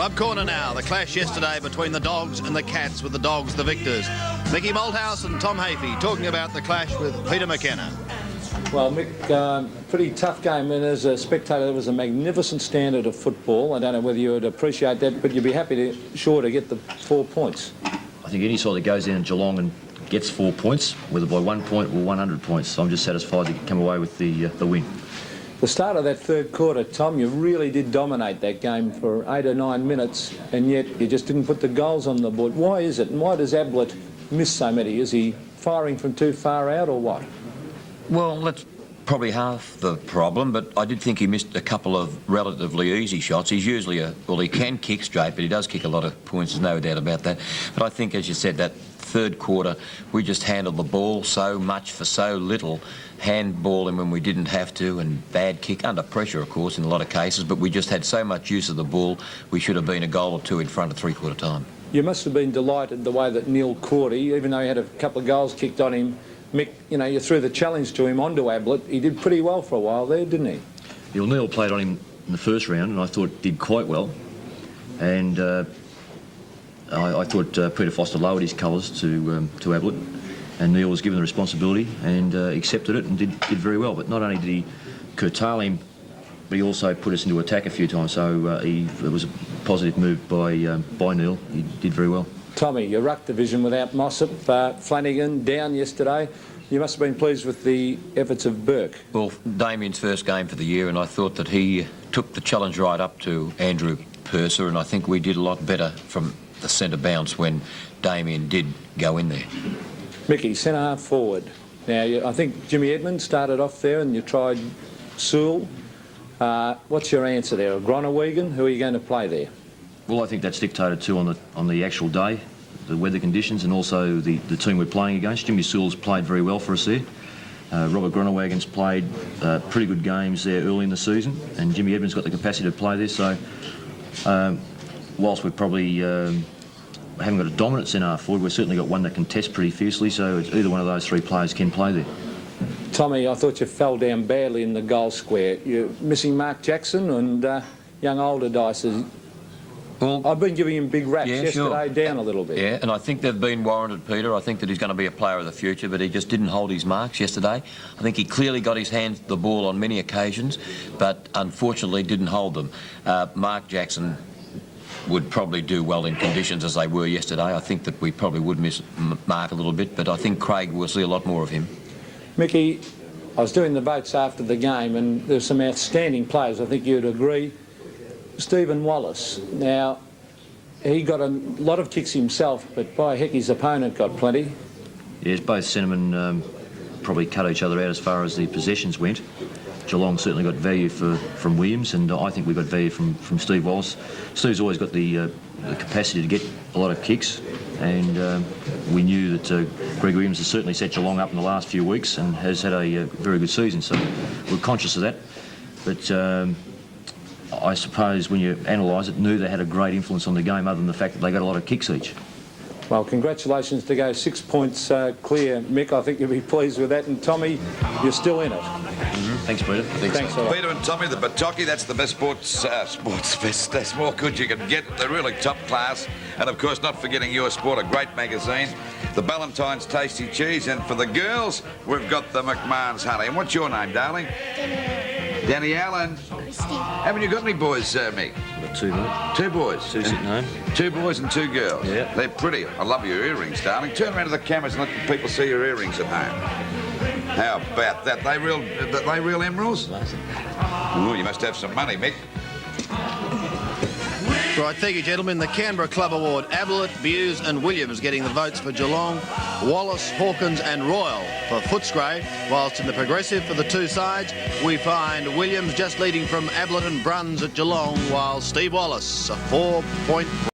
Club Corner now. The clash yesterday between the Dogs and the Cats, with the Dogs the victors. Mickey Malthouse and Tom Hafey talking about the clash with Peter McKenna. Well, Mick, pretty tough game, and as a spectator, it was a magnificent standard of football. I don't know whether you would appreciate that, but you'd be happy to get the 4 points. I think any side that goes down in Geelong and gets 4 points, whether by 1 point or 100 points, so I'm just satisfied to come away with the win. The start of that third quarter, Tom, you really did dominate that game for 8 or 9 minutes, and yet you just didn't put the goals on the board. Why is it, and why does Ablett miss so many? Is he firing from too far out, or what? Well, that's probably half the problem, but I did think he missed a couple of relatively easy shots. He's usually he can kick straight, but he does kick a lot of points, there's no doubt about that. But I think, as you said, that third quarter, we just handled the ball so much for so little, handball him when we didn't have to, and bad kick, under pressure, of course, in a lot of cases, but we just had so much use of the ball, we should have been a goal or two in front of three-quarter time. You must have been delighted the way that Neil Cordy, even though he had a couple of goals kicked on him, Mick, you know, you threw the challenge to him onto Ablett. He did pretty well for a while there, didn't he? Well, Neil played on him in the first round, and I thought did quite well. And I thought Peter Foster lowered his colours to Ablett, and Neil was given the responsibility and accepted it and did very well. But not only did he curtail him, but he also put us into attack a few times. So it was a positive move by Neil. He did very well. Tommy, your ruck division without Mossop, Flanagan down yesterday. You must have been pleased with the efforts of Burke. Well, Damien's first game for the year, and I thought that he took the challenge right up to Andrew Purser, and I think we did a lot better from the centre bounce when Damien did go in there. Mickey, centre-half forward. Now, I think Jimmy Edmonds started off there, and you tried Sewell. What's your answer there? Gronewegan? Who are you going to play there? Well, I think that's dictated too on the actual day, the weather conditions, and also the team we're playing against. Jimmy Sewell's played very well for us there. Robert Gronewegan's played pretty good games there early in the season, and Jimmy Edmonds got the capacity to play there. So, whilst we probably haven't got a dominant centre-half forward, we've certainly got one that can test pretty fiercely. So it's either one of those three players can play there. Tommy, I thought you fell down badly in the goal square. You're missing Mark Jackson and young Allardyce. Well, I've been giving him big raps yesterday, down a little bit. Yeah, and I think they've been warranted, Peter. I think that he's going to be a player of the future, but he just didn't hold his marks yesterday. I think he clearly got his hands the ball on many occasions, but unfortunately didn't hold them. Mark Jackson would probably do well in conditions as they were yesterday. I think that we probably would miss Mark a little bit, but I think Craig will see a lot more of him. Mickey, I was doing the votes after the game, and there's some outstanding players. I think you'd agree. Stephen Wallace. Now, he got a lot of kicks himself, but by heck, his opponent got plenty. Yes, both centremen probably cut each other out as far as the possessions went. Geelong certainly got value from Williams, and I think we got value from Steve Wallace. Steve's always got the capacity to get a lot of kicks, and we knew that Greg Williams has certainly set Geelong up in the last few weeks and has had a very good season, so we're conscious of that. But I suppose when you analyse it, neither had a great influence on the game other than the fact that they got a lot of kicks each. Well, congratulations to go 6 points clear, Mick. I think you'll be pleased with that. And Tommy, you're still in it. Thanks, Peter. Thanks a lot. Peter and Tommy, the Bataki, that's the best sports fest. That's more good you can get. They're really top class. And, of course, not forgetting Your Sport, a great magazine. The Ballantyne's Tasty Cheese. And for the girls, we've got the McMahon's Honey. And what's your name, darling? Danny Allen. Haven't you got any boys, Mick? Got two, mate. Two boys? Two sitting home. 2 boys and 2 girls? Yeah. They're pretty. I love your earrings, darling. Turn around to the cameras and let the people see your earrings at home. How about that? They real emeralds? Ooh, you must have some money, Mick. Right, thank you, gentlemen. The Canberra Club Award. Ablett, Bewes and Williams getting the votes for Geelong. Wallace, Hawkins and Royal for Footscray. Whilst in the progressive for the two sides, we find Williams just leading from Ablett and Bruns at Geelong, while Steve Wallace, a 4-point